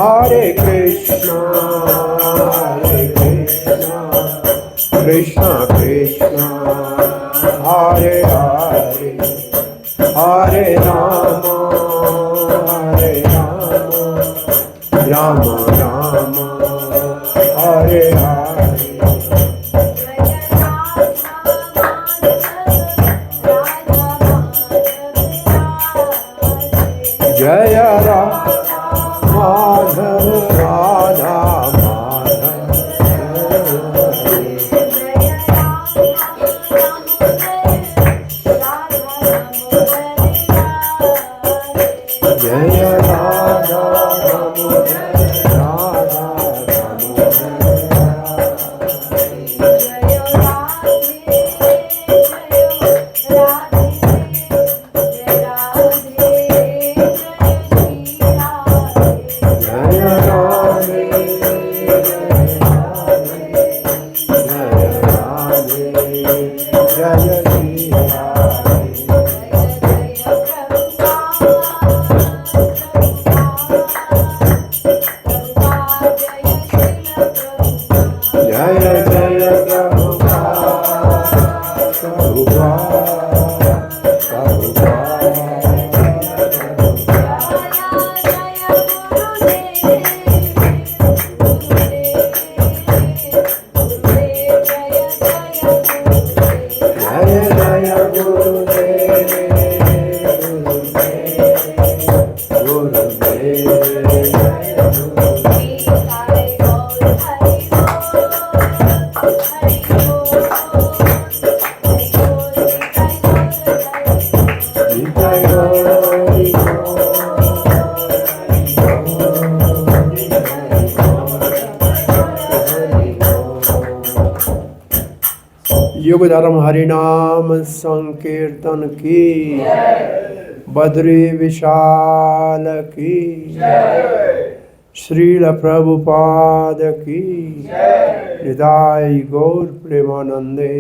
Hare Krishna, Krishna Krishna, Hare Hare, Hare Rama, Rama Rama, Hare Hare. Jaya Radha Madhav Radha Madhav Jaya Radha युग धर्म हरिनाम संकीर्तन की, बद्री विशाल की, श्रील प्रभुपाद की, निताई गौर प्रेमानंदे।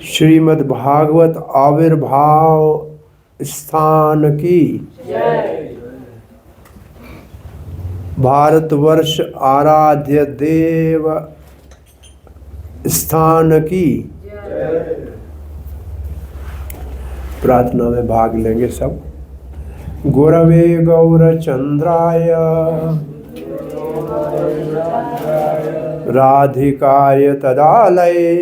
श्रीमद् भागवत आविर्भाव स्थान की, भारतवर्ष आराध्य देव स्थान की प्रार्थना में भाग लेंगे सब। गुरवे गौरचंद्राय राधिकाय तदालये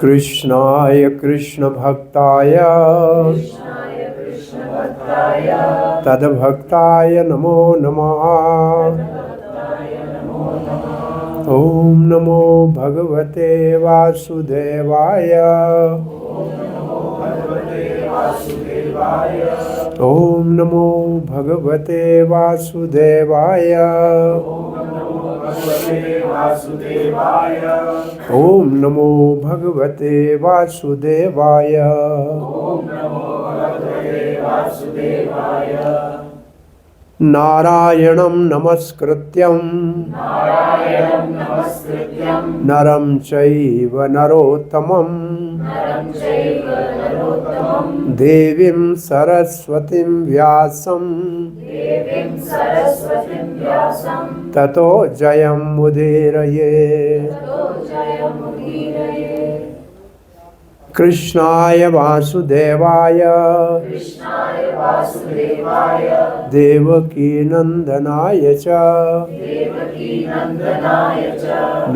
कृष्णाय कृष्ण भक्ताय तद्भक्ताय नमो नमः। ओम नमो भगवते वासुदेवाय, ओम नमो भगवते वासुदेवाय, ओम नमो भगवते वासुदेवाय। नारायणं नमस्कृत्यं नरं चैव नरोत्तमं देवीं सरस्वतीं व्यासं ततो जयमुदीरये। कृष्णाय वासुदेवाय देवकी नंदनाय च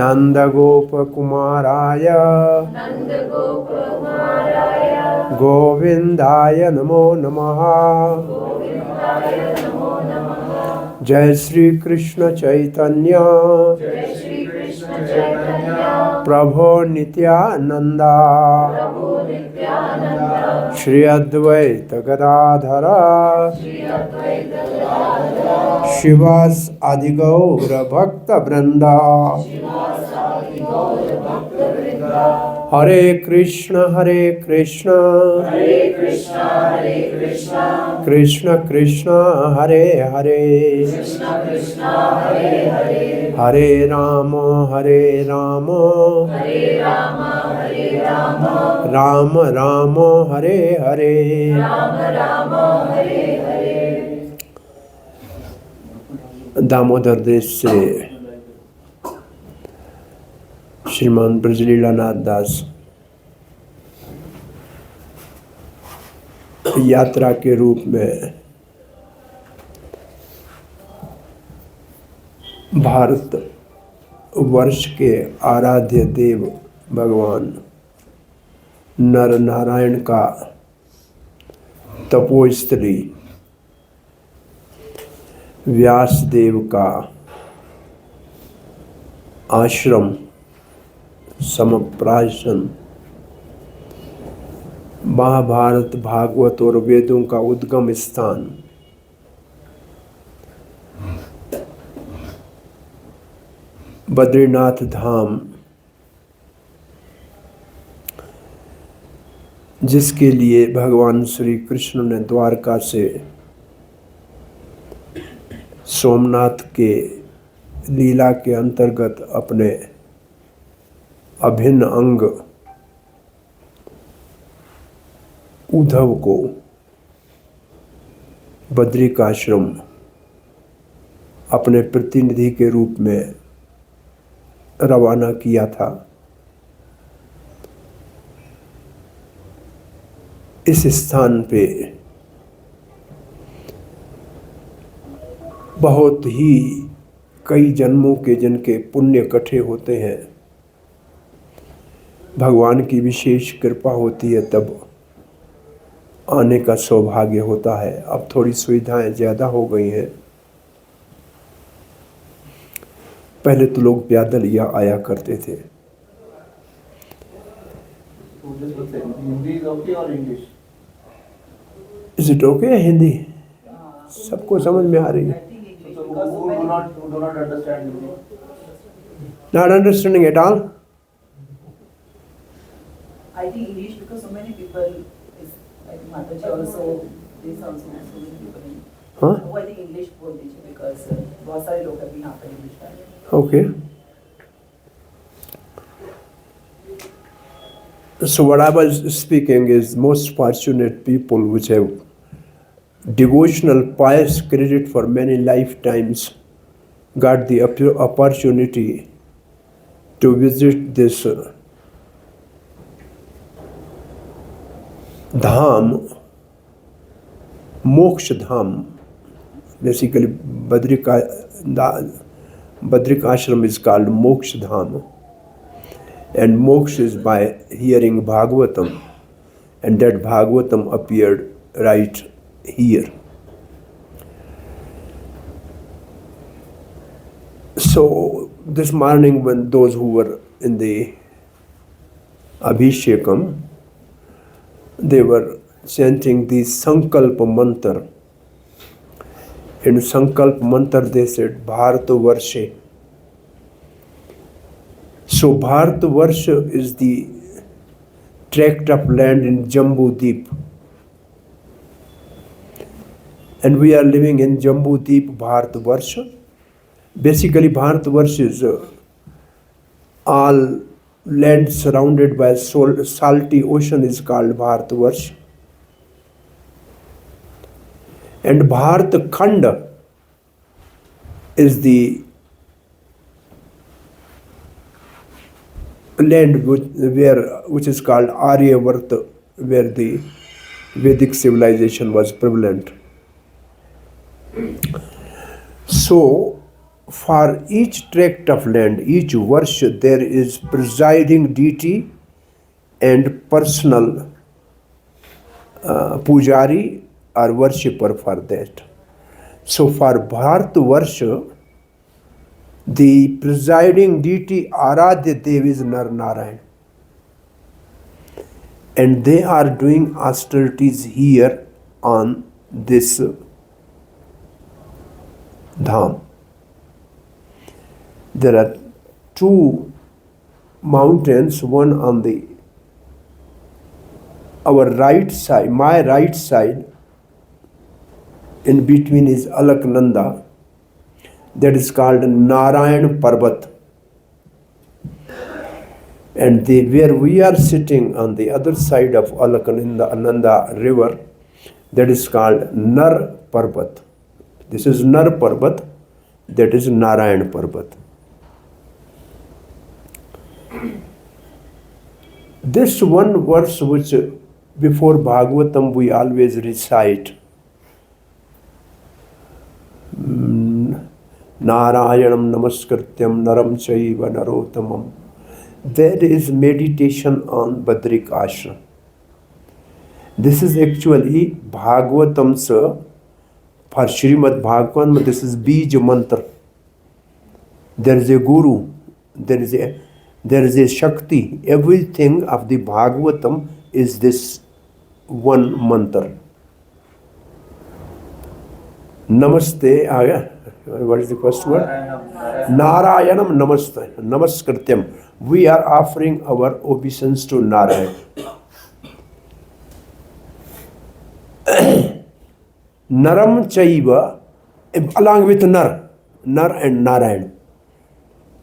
नंदगोपकुमाराय गोविंदाय नमो नमः। जय श्री कृष्ण चैतन्य प्रभो नित्यानंदा श्री अद्वैत गदाधर शिवास आदि गौर भक्त वृंदा। Hare Krishna, Krishna Krishna, Hare Hare, Hare Rama, Rama Rama, Hare Hare. Damodar देश से श्रीमान ब्रजलीलानाथ दास यात्रा के रूप में भारत वर्ष के आराध्य देव भगवान नर नारायण का तपोस्थली व्यास देव का आश्रम समप्राशन महाभारत भागवत और वेदों का उद्गम स्थान बद्रीनाथ धाम, जिसके लिए भगवान श्री कृष्ण ने द्वारका से सोमनाथ के लीला के अंतर्गत अपने अभिन्न अंग उद्धव को बद्रिकाश्रम अपने प्रतिनिधि के रूप में रवाना किया था। इस स्थान पे बहुत ही कई जन्मों के जिनके पुण्य इकट्ठे होते हैं, भगवान की विशेष कृपा होती है, तब आने का सौभाग्य होता है। अब थोड़ी सुविधाएं ज़्यादा हो गई हैं। पहले तो लोग पैदल या आया करते थे। इज इट ओके हिंदी सबको समझ में आ रही है? Not understanding at all? I think English because so many people is like Mataji also this also so many people in. Huh? Oh, I think English बोल दीजिए because बहुत सारे लोग अभी यहाँ पर English पढ़ रहे हैं. Okay. So what I was speaking is most fortunate people which have devotional pious credit for many lifetimes got the opportunity to visit this Dham, Moksha Dham. Basically, Badrik Ashram is called Moksha Dham. And moksha is by hearing Bhagavatam. And that Bhagavatam appeared right here. So, this morning when those who were in the Abhishekam, they were chanting the Sankalpa Mantra. In Sankalpa Mantra they said Bharata Varshe. So Bharata Varsha is the tract of land in Jambu Deep. And we are living in Jambu Deep, Bharata Varsha. Basically Bharata Varsha is all land surrounded by salty ocean is called Bharata Varsha. And Bharata Khanda is the land which is called Aryavarta, where the Vedic civilization was prevalent. So, for each tract of land, each varsha, there is presiding deity and personal pujari or worshipper for that. So, for Bharata Varsha, the presiding deity Aradhya Dev is Nar Narayan. And they are doing austerities here on this Dham. There are two mountains, one on the our right side, my right side, in between is Alaknanda, that is called Narayan Parbat. And where we are sitting on the other side of Alaknanda river, that is called Nar Parbat. This is Nar Parbat, that is Narayan Parbat. This one verse which before Bhagavatam we always recite, Narayanam Namaskrityam Naram Chaiva Narotamam. There is meditation on Badrik Ashram. This is actually Bhagavatam's, for Srimad Bhagavatam, this is Bij Mantra. There is a Guru, there is a Shakti. Everything of the Bhagavatam is this one mantra. Namaste, what is the first word? Narayanam Namaste, Namaskrityam. We are offering our obeisance to Narayan. Naram Chaiva, along with Nar and Narayan.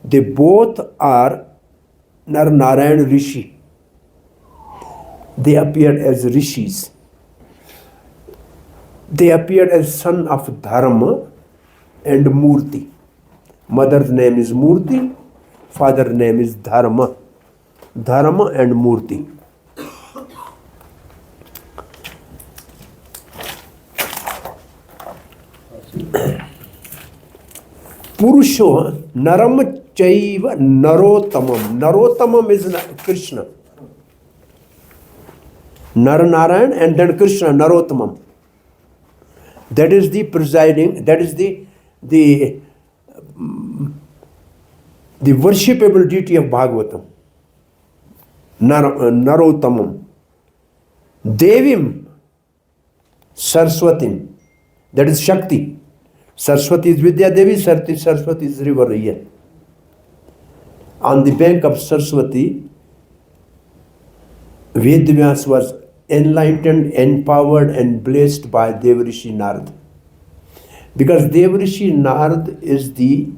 They both are Nar Narayan Rishi. They appeared as rishis. They appeared as son of Dharma and Murti. Mother's name is Murti, father's name is Dharma. Dharma and Murti. Purusho Naram Chaiva Narotamam. Narotamam is Krishna. Narayan and then Krishna, Narotamam. That is the presiding, that is the worshipable deity of Bhagavatam. Narotamam. Devim Saraswatim. That is Shakti. Saraswati is Vidya Devi, Saraswati is river here. On the bank of Saraswati, Vedvyas was enlightened, empowered and blessed by Devrishi Narad. Because Devrishi Narad is the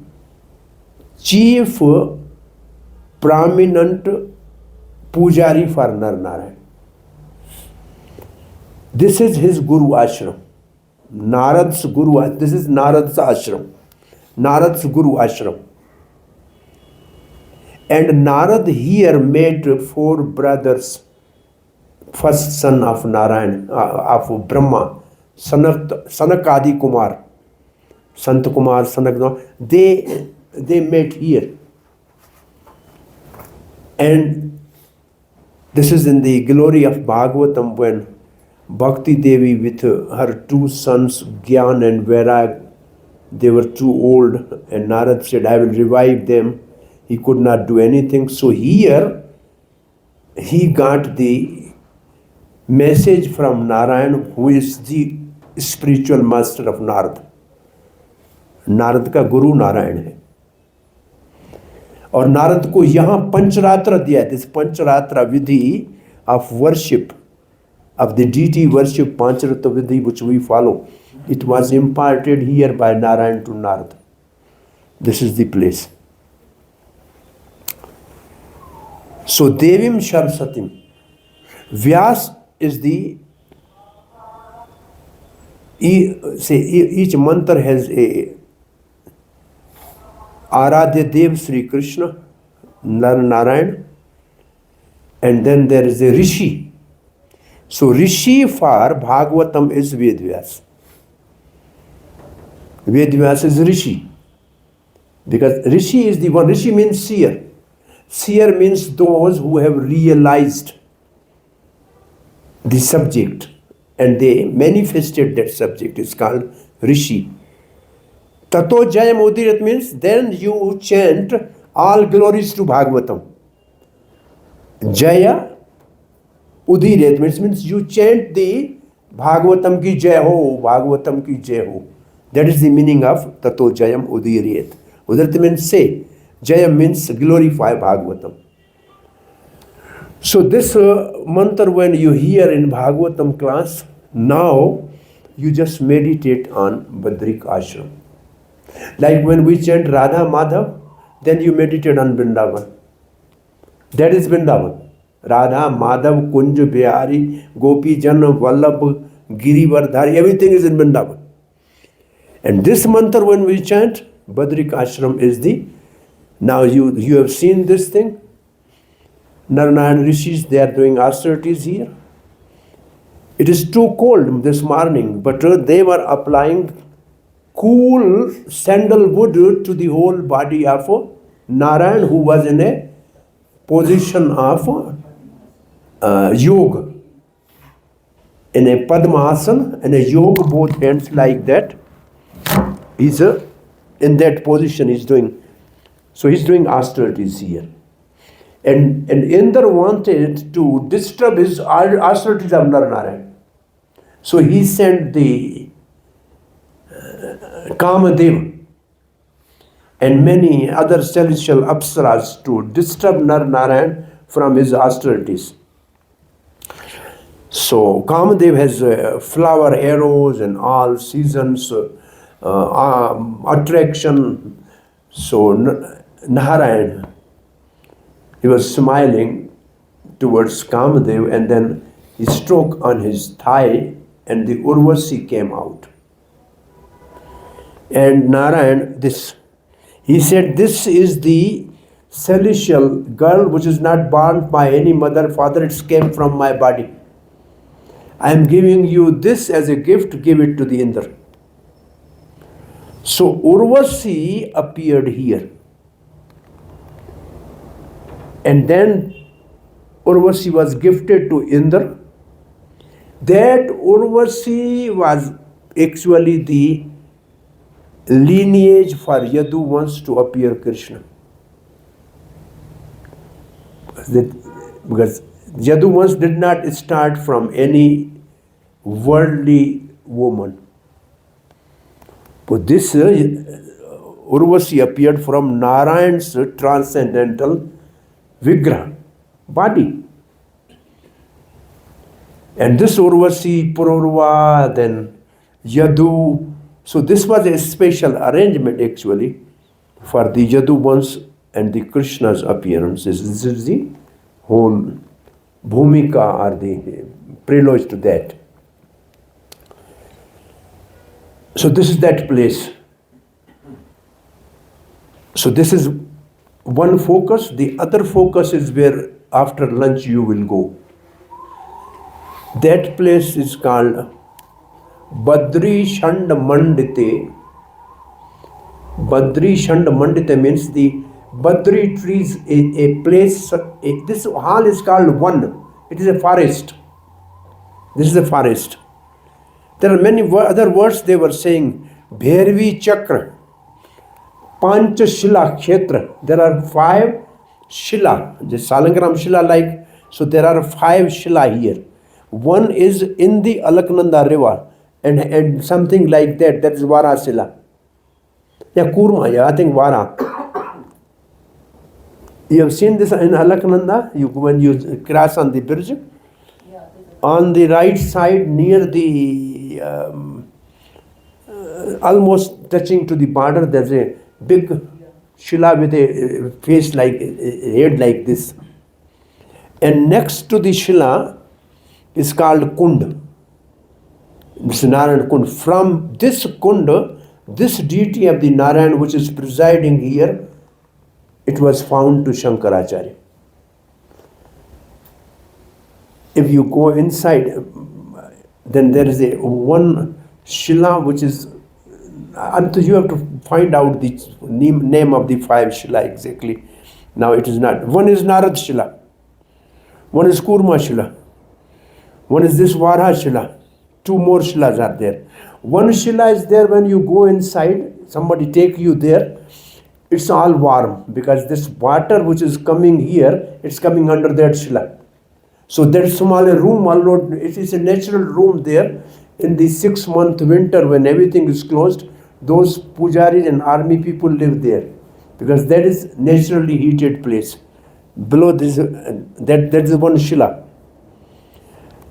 chief prominent pujari for Narayan. This is his Guru Ashram. Narad's Guru, this is Narad's Ashram. Narad's Guru Ashram. And Narad here made 4 brothers. First son of Narayan, of Brahma, Sanakadi Kumar, Sant Kumar, Sanak, they met here. And this is in the glory of Bhagavatam when Bhakti Devi with her 2 sons, Gyan and Vairag, they were too old and Narad said, I will revive them. He could not do anything. So here he got the message from Narayan, who is the spiritual master of Narad. Narad का गुरु नारायण है और नारद को यहाँ पंचरात्र दिया. This पंचरात्र Vidhi of worship, of the deity worship, Pancharatra Vidhi, which we follow, it was imparted here by Narayan to Narad. This is the place. So Devim Saraswatim. Vyas is the, each mantra has a Aradhya Dev Sri Krishna, Narayan, and then there is a Rishi. So Rishi for Bhagavatam is Vedvyas. Vedvyas is Rishi. Because Rishi is the one, Rishi means seer. Seer means those who have realized the subject and they manifested that subject. It's called Rishi. Tato Jayam Udirat means then you chant all glories to Bhagavatam. Jaya Udirat means you chant the Bhagavatam ki jai ho, Bhagavatam ki jai ho. That is the meaning of Tato Jayam Udirat. Udirat means say. Jayam means glorify Bhagavatam. So this mantra when you hear in Bhagavatam class, now you just meditate on Badrik Ashram. Like when we chant Radha Madhav, then you meditate on Vrindavan. That is Vrindavan. Radha, Madhav, Kunj, Bihari, Gopi, Jana, Vallabh, Girivardhari, everything is in Vrindavan. And this mantra when we chant, Badrik Ashram is the, now you have seen this thing. Naranayan Rishis, they are doing austerities here. It is too cold this morning, but they were applying cool sandalwood to the whole body of Narayan, who was in a position of yoga. In a Padmasana and a yoga, both hands like that. He's in that position he's doing. So he's doing austerities here. And Indra wanted to disturb his austerities of Narayan. So he sent the Kamadeva and many other celestial apsaras to disturb Narayan from his austerities. So Kamadev has flower arrows and all seasons, attraction. So Narayan, he was smiling towards Kamadev, and then he struck on his thigh and the Urvasi came out. And Narayan, he said, this is the celestial girl which is not born by any mother, father, it came from my body. I am giving you this as a gift, give it to the Indra. So Urvasi appeared here. And then Urvasi was gifted to Indra. That Urvasi was actually the lineage for Yadu wants to appear Krishna. Because Yadu wants did not start from any worldly woman. But this Urvasi appeared from Narayan's transcendental Vigraha, body. And this Urvasi, Pururva, then Yadu. So this was a special arrangement actually for the Yaduvans and the Krishna's appearances. This is the whole Bhumika or the prelude to that. So this is that place. So this is one focus. The other focus is where after lunch you will go. That place is called Badri Shand Mandite. Badri Shand Mandite means the Badri trees, a place. This hall is called Van. It is a forest. This is a forest. There are many other words they were saying. Bhairavi Chakra, Pancha Shila Kshetra. There are 5 Shila, the Salangram Shila like. So there are 5 Shila here. One is in the Alaknanda river and something like that. That is Vara Shila. Yeah, Kurma, yeah, I think Vara. You have seen this in Alaknanda, when you cross on the bridge. Yeah, on the right side near the almost touching to the border, there's a big Shila with a face like, a head like this. And next to the Shila is called Kund. This is Narayan Kund. From this Kund, this deity of the Narayan which is presiding here, it was found to Shankaracharya. If you go inside, then there is a one Shila which is, you have to find out the name of the 5 Shila exactly. Now it is not. One is Narad Shila. One is Kurma Shila. One is this Vara Shila. 2 more Shilas are there. One Shila is there when you go inside, somebody take you there, it's all warm because this water which is coming here, it's coming under that Shila. So there's small room, although it is a natural room there. In the 6-month winter when everything is closed, those pujaris and army people live there because that is naturally heated place. Below this, that is one Shila.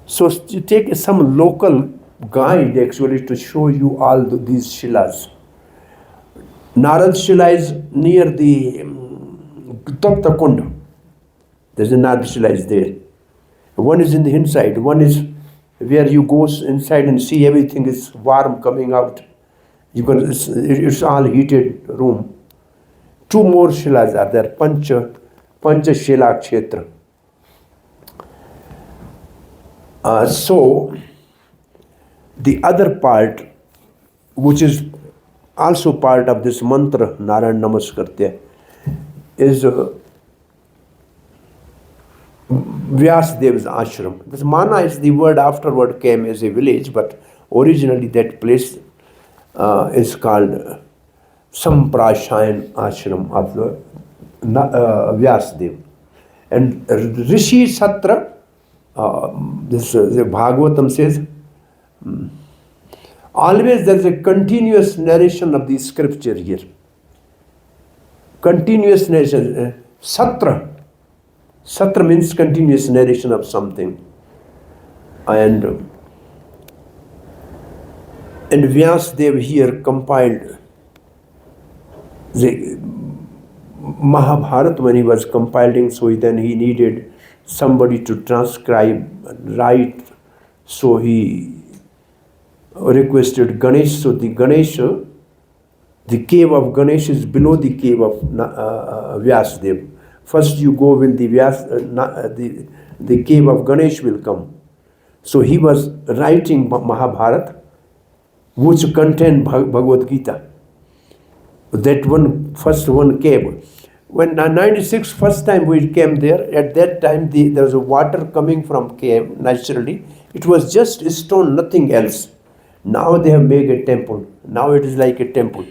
So you take some local guide actually to show you all these Shilas. Narad Shila is near the Tapta Kunda. There's a Narad Shila is there. One is in the inside, one is where you go inside and see everything is warm coming out. It's all heated room. Two more Shilas are there, Pancha Shila Kshetra. So the other part, which is also part of this mantra, Narayan Namaskarte, is Vyasdev's ashram. This Mana is the word afterward came as a village, but originally that place is called Samprashayan ashram of the Vyasdev. And Rishi Satra, this the Bhagavatam says, always there is a continuous narration of the scripture here. Continuous narration. Satra. Satra means continuous narration of something. And Vyasdev here compiled the Mahabharata when he was compiling, so then he needed somebody to transcribe, write, so he requested Ganesh. So the Ganesha, the cave of Ganesh is below the cave of Vyasdev. First you go when the cave of Ganesh will come. So he was writing Mahabharata, which contained Bhagavad Gita. That first one cave. When 96 first time we came there, at that time there was a water coming from cave naturally. It was just a stone, nothing else. Now they have made a temple. Now it is like a temple.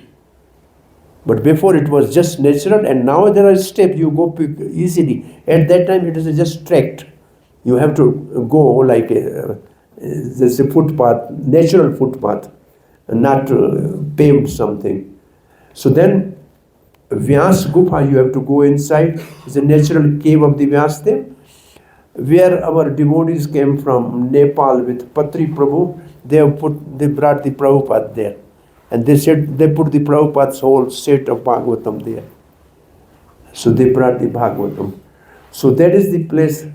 But before it was just natural, and now there are steps, you go easily. At that time it is just tracked. You have to go like there's a footpath, natural footpath, not paved something. So then Vyas Gufa, you have to go inside. It's a natural cave of the Vyasdev, where our devotees came from Nepal with Patri Prabhu. They brought the Prabhupada there. And they said they put the Prabhupada's whole set of Bhagavatam there. So they brought the Bhagavatam. So that is the place.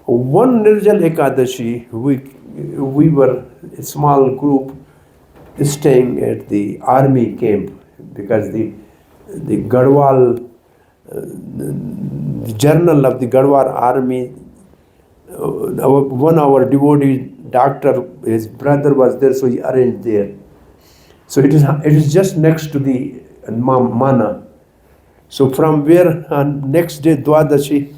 One Nirjal Ekadashi, we were a small group staying at the army camp, because the Garhwal, the journal of the Garhwal army, our devotee doctor, his brother was there, so he arranged there. So it is just next to the Mana. So from where next day Dwadashi,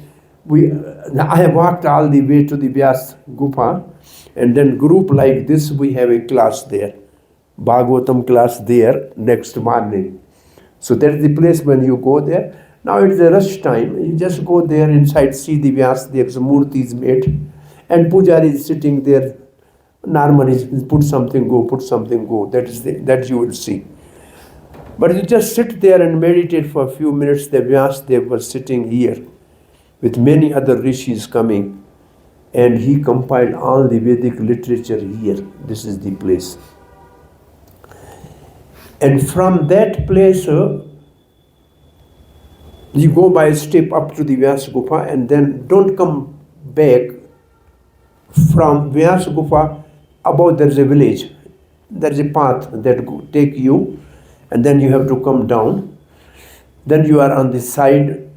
I walked all the way to the Vyas Gufa, and then group like this, we have a class there, Bhagavatam class there next morning. So that's the place when you go there. Now it's a rush time. You just go there inside, see the Vyas, there's a murti is made, and Pujari is sitting there. Normally put something, go. That you will see. But you just sit there and meditate for a few minutes. The Vyasdev was sitting here with many other rishis coming, and he compiled all the Vedic literature here. This is the place. And from that place, you go by a step up to the Vyas Gufa, and then don't come back. From Vyas Gufa, above there is a village. There is a path that take you, and then you have to come down. Then you are on the side,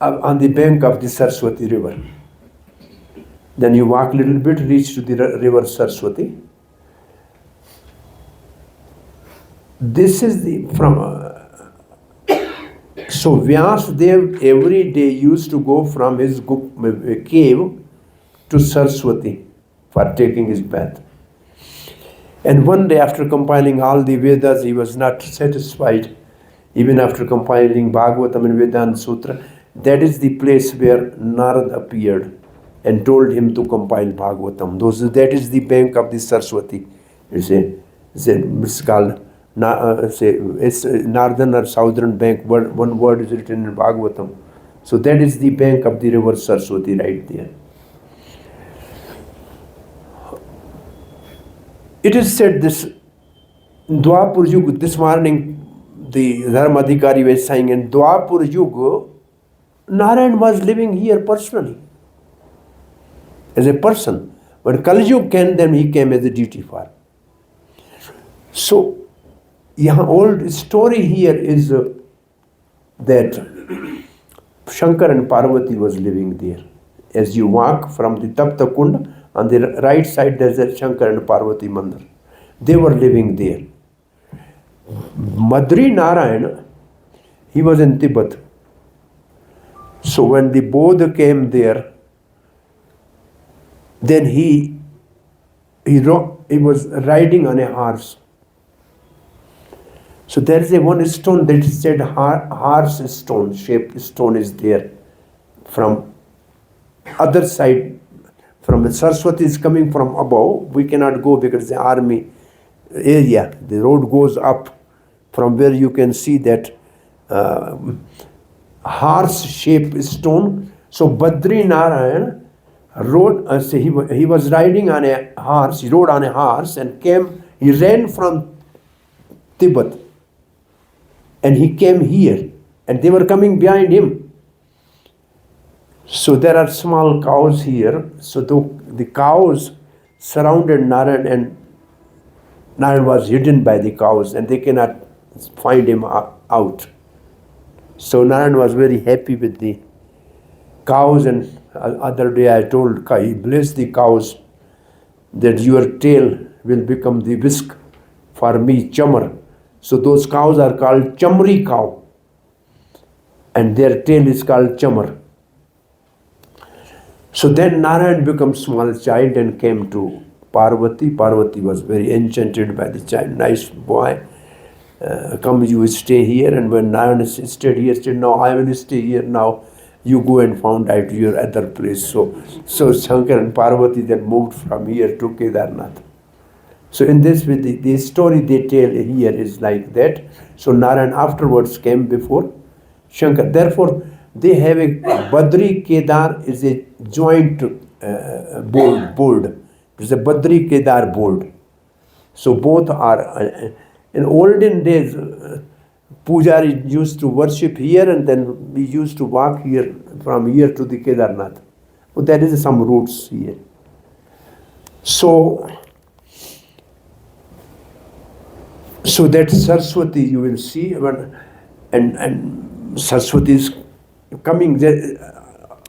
on the bank of the Saraswati river. Then you walk a little bit, reach to the river Saraswati. This is so Vyasdev every day used to go from his cave to Saraswati for taking his bath. And one day, after compiling all the Vedas, he was not satisfied. Even after compiling Bhagavatam and Vedanta Sutra, that is the place where Narad appeared and told him to compile Bhagavatam. That is the bank of the Saraswati. It's called it's northern or southern bank. One word is written in Bhagavatam. So that is the bank of the river Saraswati right there. It is said this Dwapur Yuga, this morning the Dharmadhikari was saying in Dwapur Yuga, Narayan was living here personally, as a person. When Kali Yuga came, then he came as a deity form. So, old story here is that Shankar and Parvati was living there. As you walk from the Tapta Kund, on the right side there's a Shankar and Parvati Mandir. They were living there. Madri Narayan, he was in Tibet. So when the Bodh came there, then he was riding on a horse. So there is a one stone that is said horse stone, shaped stone is there. From other side, from the Saraswati is coming from above, we cannot go because the army area, the road goes up from where you can see that horse-shaped stone. So Badri Narayan rode, he was riding on a horse, he rode on a horse and he ran from Tibet and he came here and they were coming behind him. So there are small cows here. So the cows surrounded Narayan and Narayan was hidden by the cows and they cannot find him out. So Narayan was very happy with the cows, and other day I told he blessed the cows that your tail will become the whisk for me, chamar. So those cows are called chamri cow and their tail is called chamar. So then Narayan became small child and came to Parvati. Parvati was very enchanted by the child. Nice boy. Come, you stay here. And when Narayan stayed here, said, no, I will stay here now. You go and found out your other place. So Shankar and Parvati then moved from here to Kedarnath. So in this way, the story they tell here is like that. So Narayan afterwards came before Shankar. Therefore, they have a Badri Kedar is a joint board. It's a Badri Kedar board. So both are, in olden days, Pujari used to worship here and then we used to walk here from here to the Kedarnath. So there is some routes here. So that Saraswati you will see, and Saraswati is coming there.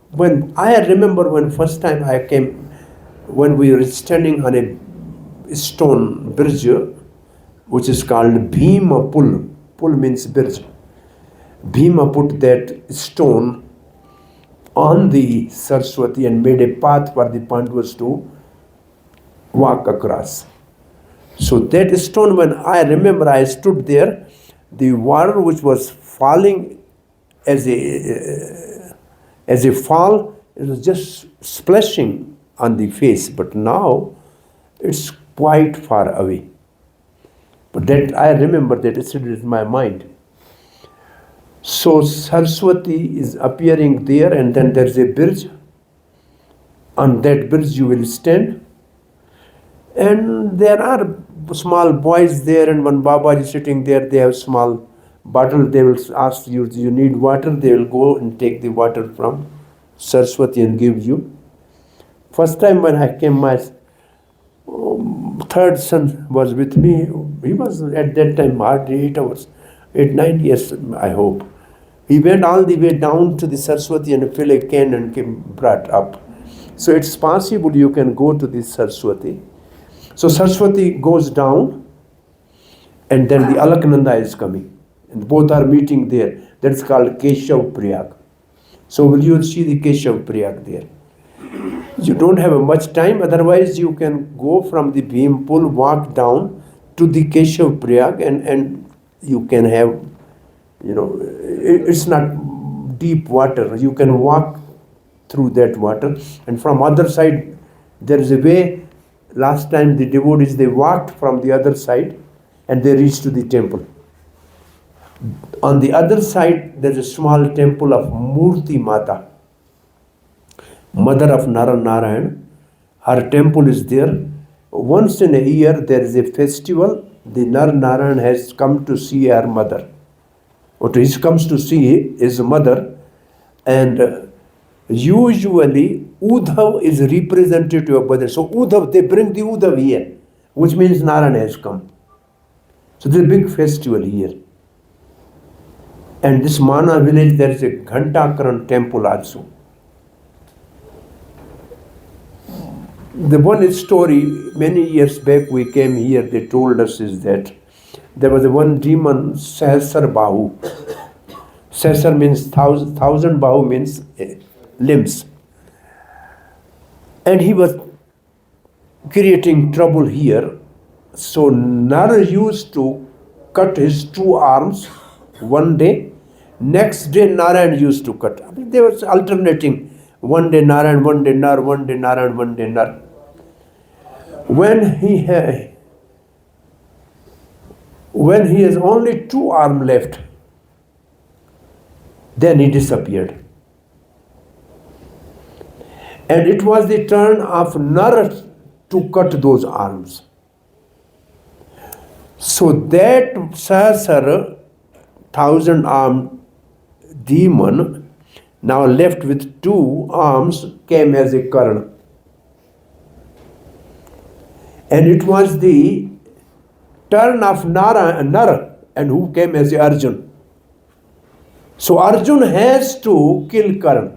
When I remember when first time I came, when we were standing on a stone bridge, which is called Bhima Pul. Pul means bridge. Bhima put that stone on the Saraswati and made a path for the Pandavas to walk across. So that stone, when I remember I stood there, the water which was falling as a fall, it was just splashing on the face. But now it's quite far away. But that I remember that it's in my mind. So Saraswati is appearing there, and then there's a bridge. On that bridge you will stand. And there are small boys there, and when Baba is sitting there, they have small bottle. They will ask you, do you need water? They will go and take the water from Saraswati and give you. First time when I came, my third son was with me. He was at that time hardly 9 years, I hope. He went all the way down to the Saraswati and filled a can and came brought up. So it's possible you can go to the Saraswati. So Saraswati goes down and then the Alaknanda is coming. And both are meeting there. That's called Keshav Prayag. So will you see the Keshav Prayag there? You don't have much time, otherwise you can go from the Bhim Pul, walk down to the Keshav Prayag and you can have, it's not deep water. You can walk through that water, and from other side there is a way. Last time the devotees, they walked from the other side and they reached to the temple. On the other side, there is a small temple of Murti Mata, mother of Narayan. Her temple is there. Once in a year, there is a festival. The Narayan has come to see her mother. Or he comes to see his mother, and usually Udhav is representative of mother. So Udhav, they bring the Udhav here, which means Narayan has come. So there's a big festival here. And this Mana village, there is a Ghantakaran temple also. The one story, many years back we came here, they told us is that there was one demon, Sahasar Bahu. Sahasar means thousand, Bahu means limbs. And he was creating trouble here. So Nara used to cut his 2 arms one day. Next day Narayan used to cut. I mean, they were alternating. One day Narayan, one day Nar, one day Narayan, one day Nar. When he has only 2 arms left, then he disappeared. And it was the turn of Nar to cut those arms. So that Sahasara, 1,000-armed demon, now left with 2 arms, came as a Karna. And it was the turn of Nara, and who came as Arjun. So Arjun has to kill Karna.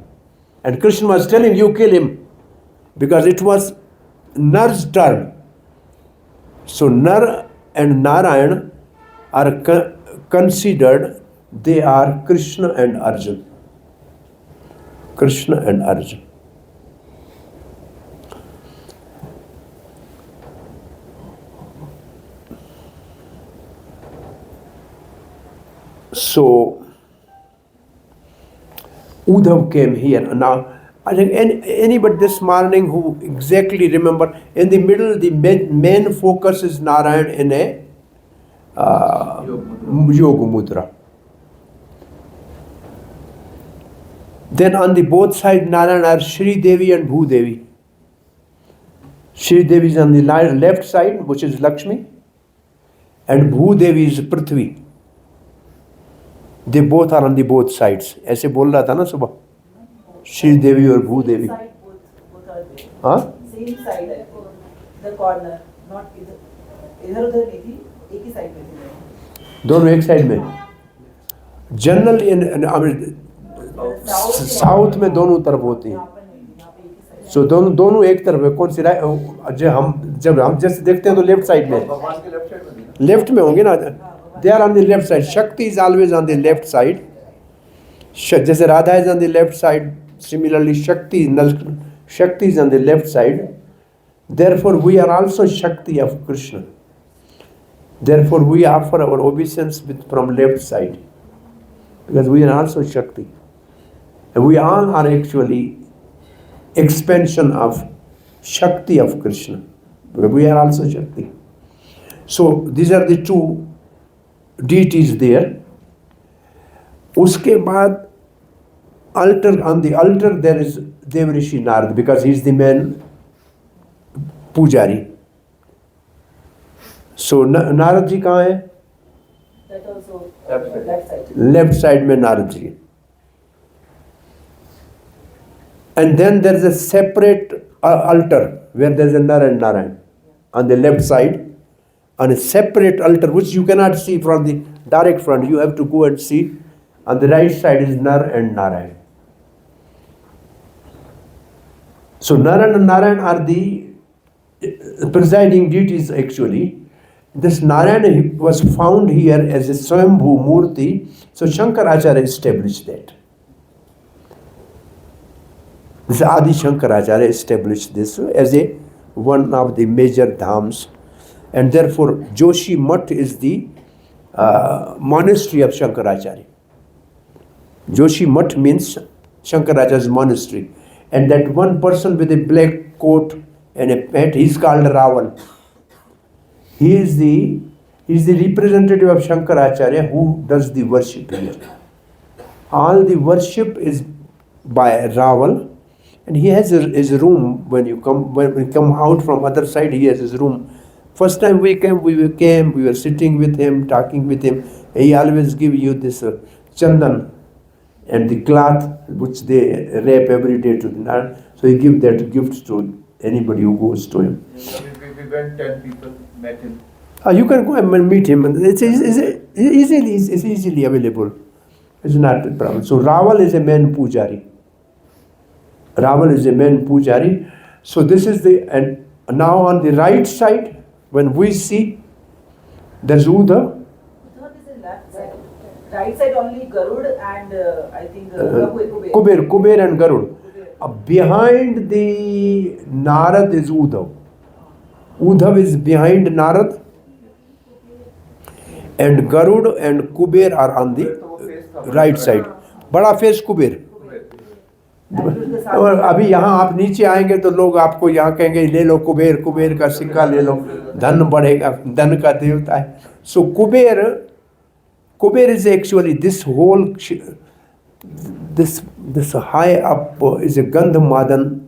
And Krishna was telling you kill him, because it was Nar's turn. So Nar and Narayan are considered, they are Krishna and Arjun. Krishna and Arjun. So Udhav came here. Now I think anybody this morning who exactly remember, in the middle the main focus is Narayan in a Yoga Mudra. Then on the both sides Narayan are Shri Devi and Bhu Devi. Shri Devi is on the left side, which is Lakshmi, and Bhu Devi is Prithvi. They both are on the both sides. ऐसे बोल रहा था ना सुबह, श्री देवी और भू देवी. हाँ? Same side, the corner, not इधर उधर नहीं थी, एक ही साइड में थी. दोनों एक साइड में. जनरली साउथ में दोनों तरफ होती हैं. सो दोनों एक तरफ है. कौन सी जब हम जैसे देखते हैं तो लेफ्ट साइड में, लेफ्ट में होंगे ना. They are on the left side. Shakti is always on the left side. जैसे Radha is on the left side, similarly Shakti is on the left side. Therefore we are also Shakti of Krishna. Therefore we offer our obeisance from left side, because we are also Shakti. And we all are actually expansion of Shakti of Krishna, because we are also Shakti. So these are the 2 deities there. Uske baad altar, on the altar there is Devrishi Narad, because he is the main pujari. So Narad ji kahan hai? That also left side. Left side mein Narad ji. And then there is a separate altar where there is a Nar and Narayan on the left side. On a separate altar, which you cannot see from the direct front, you have to go and see. On the right side is Nar and Narayan. So Nar and Narayan are the presiding deities actually. This Narayan was found here as a Swambhu Murti. So Shankaracharya established that. This Adi Shankaracharya established this as a one of the major dhams. And therefore Joshi Mutt is the monastery of Shankaracharya. Joshi Mutt means Shankaracharya's monastery. And that one person with a black coat and a pant, he is called Ravan. He is the He is the representative of Shankaracharya who does the worship here. All the worship is by Raval, and he has his room. When you come out from other side, he has his room. First time we came, we were sitting with him, talking with him. He always give you this chandan and the cloth which they wrap every day to the Narayan. So he give that gift to anybody who goes to him. We went 10 people, met him. You can go and meet him. It's easily available. It's not a problem. So Raval is a man pujari. Raval is a man pujari. So this is and now on the right side, when we see, there's Uddha. What is the left side? Right side only Garud and I think Kuber and Garud. Behind the Narad is Uddhav. Uddhav is behind Narad, and Garud and Kuber are on the right side. बड़ा face Kuber. और अभी यहाँ आप नीचे आएंगे तो लोग आपको यहाँ कहेंगे ले लो कुबेर, कुबेर का सिक्का ले लो, धन बढ़ेगा, धन का देवता है. So Kuber is actually this whole this high up is a Gandhamadan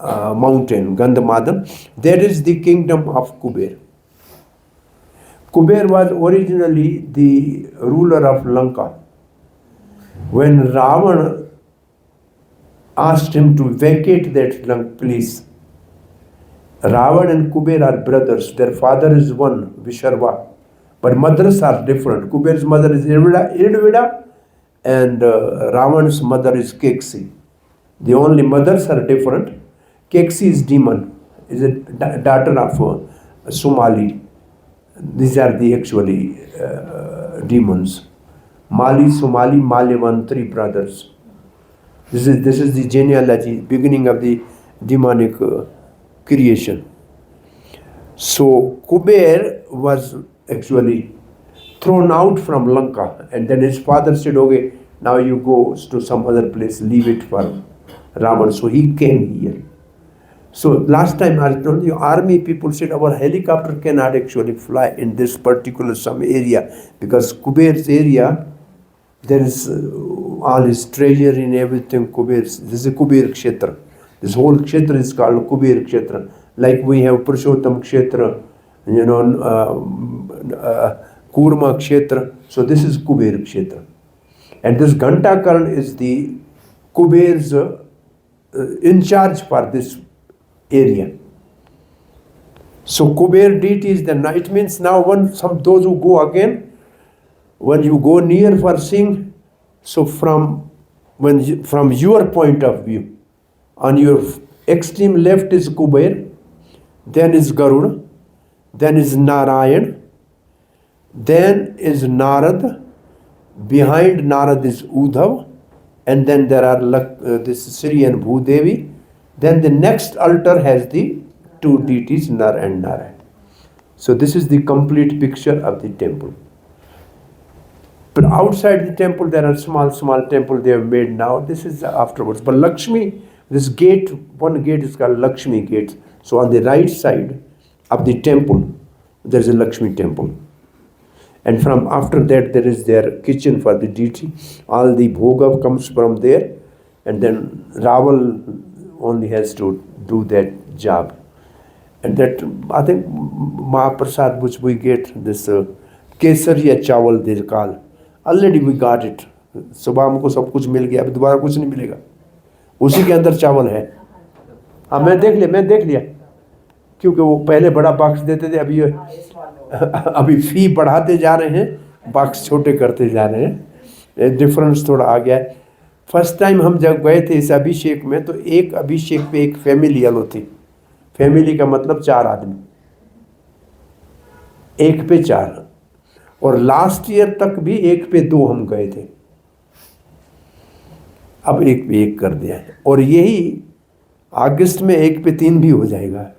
mountain, Gandhamadan. That is the kingdom of Kuber. Kuber was originally the ruler of Lanka. When Ravana asked him to vacate that place, Ravan and Kuber are brothers. Their father is one, Visharva, but mothers are different. Kuber's mother is Irdvida, and Ravan's mother is Keksi. The only mothers are different. Keksi is demon, is a daughter of Somali. These are the actually demons. Mali, Somali, Malevan, three brothers. This is the genealogy, beginning of the demonic creation. So Kuber was actually thrown out from Lanka, and then his father said, okay, now you go to some other place, leave it for Raman. So he came here. So last time I told you, army people said our helicopter cannot actually fly in this particular some area, because Kuber's area, there is all his treasure in everything. Kuber's, this is a Kuber Kshetra. This whole Kshetra is called Kuber Kshetra. Like we have Purushottam Kshetra, Kurma Kshetra. So this is Kuber Kshetra. And this Ghantakarn is the Kuber's in charge for this area. So Kuber deity is the night means now those who go again, when you go near for seeing, so from your point of view, on your extreme left is Kuber, then is Garuda, then is Narayan, then is Narad, behind Narad is Uddhav, and then there are this Sri and Bhudevi. Then the next altar has the two deities, Nar and Narayan. So this is the complete picture of the temple. But outside the temple there are small temple they have made now. This is afterwards. But Lakshmi, this gate, one gate is called Lakshmi gate. So on the right side of the temple, there is a Lakshmi temple. And from after that there is their kitchen for the deity. All the bhoga comes from there, and then Raval only has to do that job. And that, I think, Mahaprasad which we get, this Kesariya Chawal they call, already we got it. सुबह हमको सब कुछ मिल गया, अभी दोबारा कुछ नहीं मिलेगा, उसी के अंदर चावल है. हाँ मैं देख लिया क्योंकि वो पहले बड़ा बॉक्स देते थे, अभी फी बढ़ाते जा रहे हैं, बॉक्स छोटे करते जा रहे हैं, डिफरेंस थोड़ा आ गया है. फर्स्ट टाइम हम जब गए थे इस अभिषेक में, तो एक अभिषेक पे एक फैमिली अलो थी. फैमिली का मतलब 4 आदमी, एक पे 4. और लास्ट ईयर तक भी एक पे 2 हम गए थे. अब एक पे 1 कर दिया है, और यही अगस्त में 1 पे 3 भी हो जाएगा.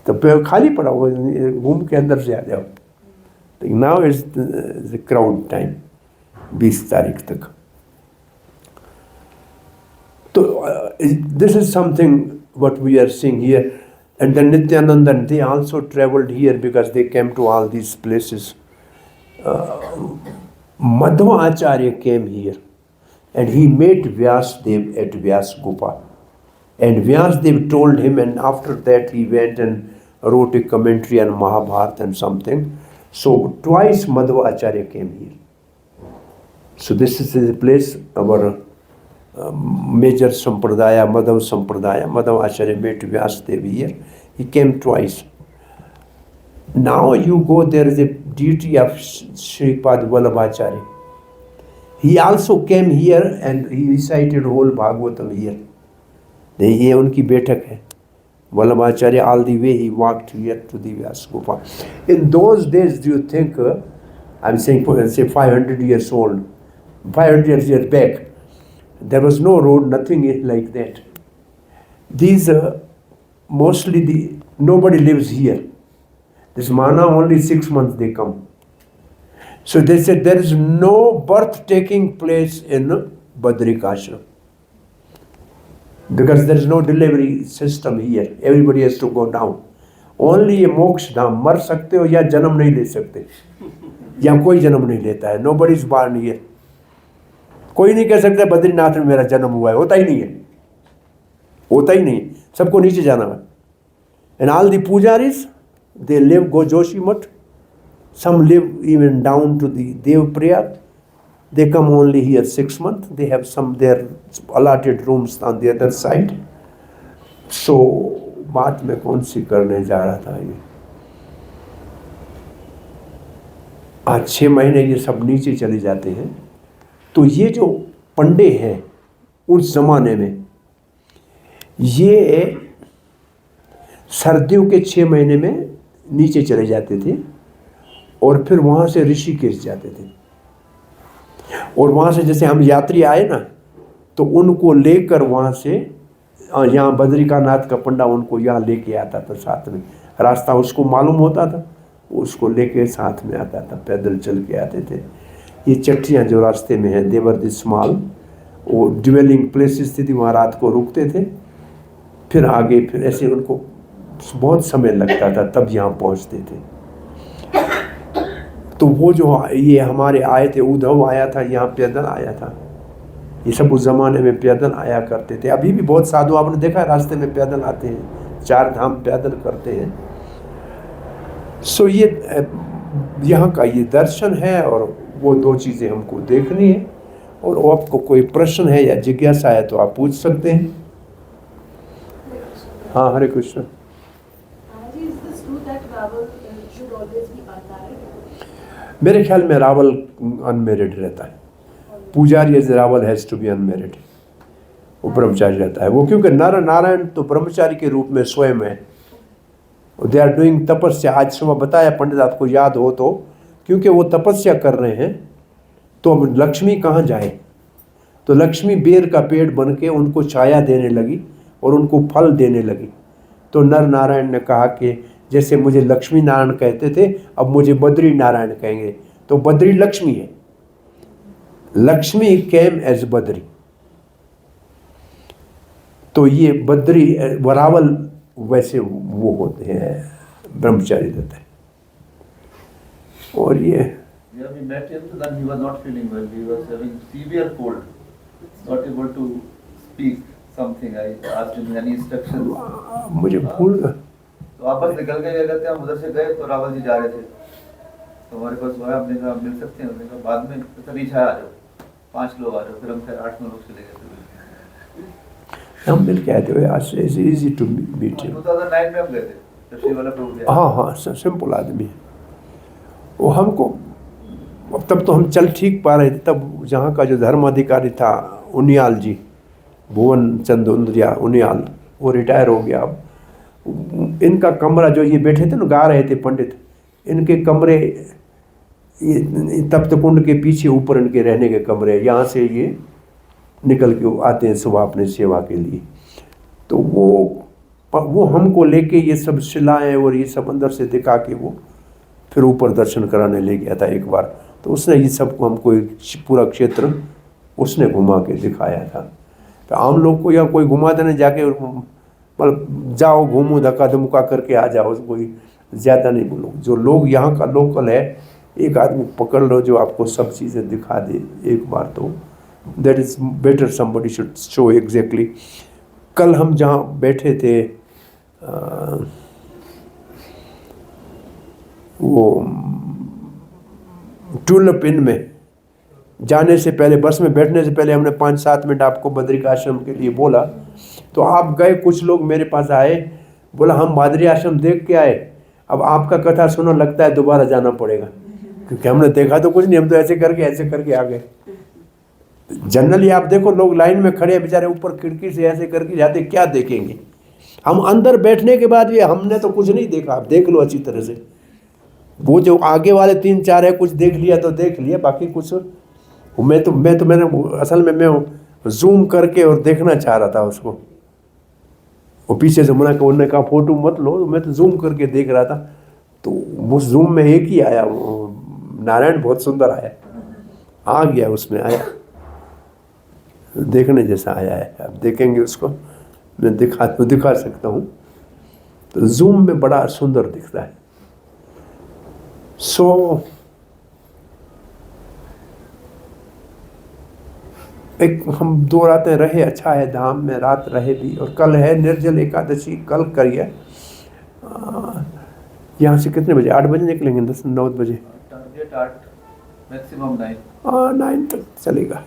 तो खाली पड़ा हुआ, घूम के अंदर से आ जाओ. Now is the crowd time 20 तारीख तक. तो this is something what we are seeing here. And then Nityananda, they also traveled here because they came to all these places. Madhva Acharya came here and he met Vyasdev at Vyas Gufa. And Vyasdev told him, and after that he went and wrote a commentary on Mahabharata and something. So twice Madhva Acharya came here. So this is the place, our major Sampradaya, Madhav Sampradaya. Madhav Acharya met Vyasdev here. He came twice. Now you go, there is a deity of Shripad Vallabhacharya. He also came here and he recited whole Bhagavatam here. ये उनकी बैठक है. Vallabhacharya, all the way he walked here to the Vyas Gufa. In those days, do you think, I'm saying, say 500 years old, 500 years back, there was no road, nothing like that. These mostly nobody lives here. This Mana only 6 months they come. So they said there is no birth taking place in Badrikashram. Because there is no delivery system here. Everybody has to go down. Only a moksha dham. मर सकते हो या जन्म नहीं ले सकते. या कोई जन्म नहीं लेता है. Nobody is born here. कोई नहीं कह सकता बद्रीनाथ में मेरा जन्म हुआ है. होता ही नहीं है. होता ही नहीं. सबको नीचे जाना है. And all the pujaris, they live, go Joshimath. Some live even down to the Devprayag. They come only here 6 months. They have some their allotted rooms on the other side. So, बात मैं कौन सी करने जा रहा था ये? आज 6 महीने ये सब नीचे चले जाते हैं. तो ये जो पंडे हैं उस जमाने में, ये सर्दियों के 6 महीने में नीचे चले जाते थे और फिर वहाँ से ऋषिकेश जाते थे. और वहाँ से जैसे हम यात्री आए ना, तो उनको लेकर वहाँ से यहाँ बद्रिकानाथ का पंडा उनको यहाँ लेके आता था साथ में. रास्ता उसको मालूम होता था, उसको लेके साथ में आता था. पैदल चल के आते थे. ये चट्टियाँ जो रास्ते में हैं, देवर द स्मॉल, वो ड्वेलिंग प्लेसेस थी, वहाँ रात को रुकते थे. फिर आगे फिर ऐसे उनको बहुत समय लगता था, तब यहाँ पहुँचते थे. तो वो जो ये हमारे आए थे, उद्धव आया था, यहाँ पैदल आया था. ये सब उस ज़माने में पैदल आया करते थे. अभी भी बहुत साधु आपने देखा रास्ते में पैदल आते हैं, 4 धाम पैदल करते हैं. सो ये यहाँ का ये दर्शन है और वो 2 चीज़ें हमको देखनी है. और वो आपको कोई प्रश्न है या जिज्ञासा है तो आप पूछ सकते हैं. हाँ, हरे कृष्ण. मेरे ख्याल में रावल अनमेरिड रहता है. Pujari as Rawal has to be unmarried. वो ब्रह्मचारी रहता है. वो क्योंकि नर नारायण तो ब्रह्मचारी के रूप में स्वयं है. दे आर डूइंग तपस्या. आज सुबह बताया पंडित, आपको याद हो तो, क्योंकि वो तपस्या कर रहे हैं, तो अब लक्ष्मी कहाँ जाए. तो लक्ष्मी बेर का पेड़ बन के उनको छाया देने लगी और उनको फल देने लगी. तो नर नारायण ने कहा कि जैसे मुझे लक्ष्मी नारायण कहते थे, अब मुझे बद्री नारायण कहेंगे. तो बद्री लक्ष्मी है. Lakshmi came as Badri. तो ये बद्री वरावल वैसे वो होते हैं, ब्रह्मचारी रहते हैं. और ये Yeah, we met him, then he was not feeling well. He was having severe cold, not able to speak something. I asked him any instructions. मुझे भूल. तो वापस निकल गए. कहते हम उधर से गए तो रावल जी जा रहे थे, तो हमारे पास हुआ. हमने कहा मिल सकते हैं. हमने कहा बाद में तो नीचे आ जाओ, 5 लोग आ जाओ. फिर हम 8-9 लोग चले गए. हम मिल के आए थे. आज इजी टू मीट हिम. 2009 में हम गए थे जब श्री वाला प्रभु. हाँ हाँ, सिंपल आदमी है वो. हमको तब तो हम चल ठीक पा रहे थे. तब जहाँ का जो धर्माधिकारी था उनियाल जी, भुवन चंद उनियाल, वो रिटायर हो गया. अब इनका कमरा जो ये बैठे थे ना, गा रहे थे पंडित, इनके कमरे ये तप्त कुंड के पीछे ऊपर इनके रहने के कमरे. यहाँ से ये निकल के आते हैं सुबह अपने सेवा के लिए. तो वो हमको लेके ये सब शिलाएँ और ये सब अंदर से दिखा के वो फिर ऊपर दर्शन कराने ले गया था एक बार. तो उसने ये सबको हमको पूरा क्षेत्र उसने घुमा के दिखाया था. तो आम लोग को या कोई घुमा देने जाके मतलब जाओ घूमो धक्का धुमका करके आ जाओ, कोई ज़्यादा नहीं बोलो। जो लोग यहाँ का लोकल है, एक आदमी पकड़ लो जो आपको सब चीज़ें दिखा दे एक बार, तो that is better somebody should show exactly. कल हम जहाँ बैठे थे वो टूलिप इन में, जाने से पहले, बस में बैठने से पहले हमने 5-7 मिनट आपको बद्रिक आश्रम के लिए बोला, तो आप गए, कुछ लोग मेरे पास आए, बोला हम बद्री आश्रम देख के आए, अब आपका कथा सुनो, लगता है दोबारा जाना पड़ेगा, क्योंकि हमने देखा तो कुछ नहीं, हम तो ऐसे करके आ गए। जनरली आप देखो लोग लाइन में खड़े हैं बेचारे, ऊपर खिड़की से ऐसे करके जाते, क्या देखेंगे। हम अंदर बैठने के बाद भी हमने तो कुछ नहीं देखा, आप देख लो अच्छी तरह से। वो जो आगे वाले 3-4 है, कुछ देख लिया तो देख लिया, बाकी कुछ मैंने असल में मैं जूम करके और देखना चाह रहा था उसको। वो पीछे से मना, उन्होंने कहा फोटो मत लो, मैं तो जूम करके देख रहा था, तो उस जूम में एक ही आया, नारायण बहुत सुंदर आया, आ गया उसमें, आया देखने जैसा आया है। आप देखेंगे उसको, मैं दिखा सकता हूँ, तो जूम में बड़ा सुंदर दिखता है। सो एक हम 2 रातें रहे, अच्छा है, धाम में रात रहे भी, और कल है निर्जल एकादशी, कल करिए। यहाँ से कितने बजे, 8 बजे निकलेंगे, 9 बजे, टारगेट 8, मैक्सिमम 9। 9 तक चलेगा,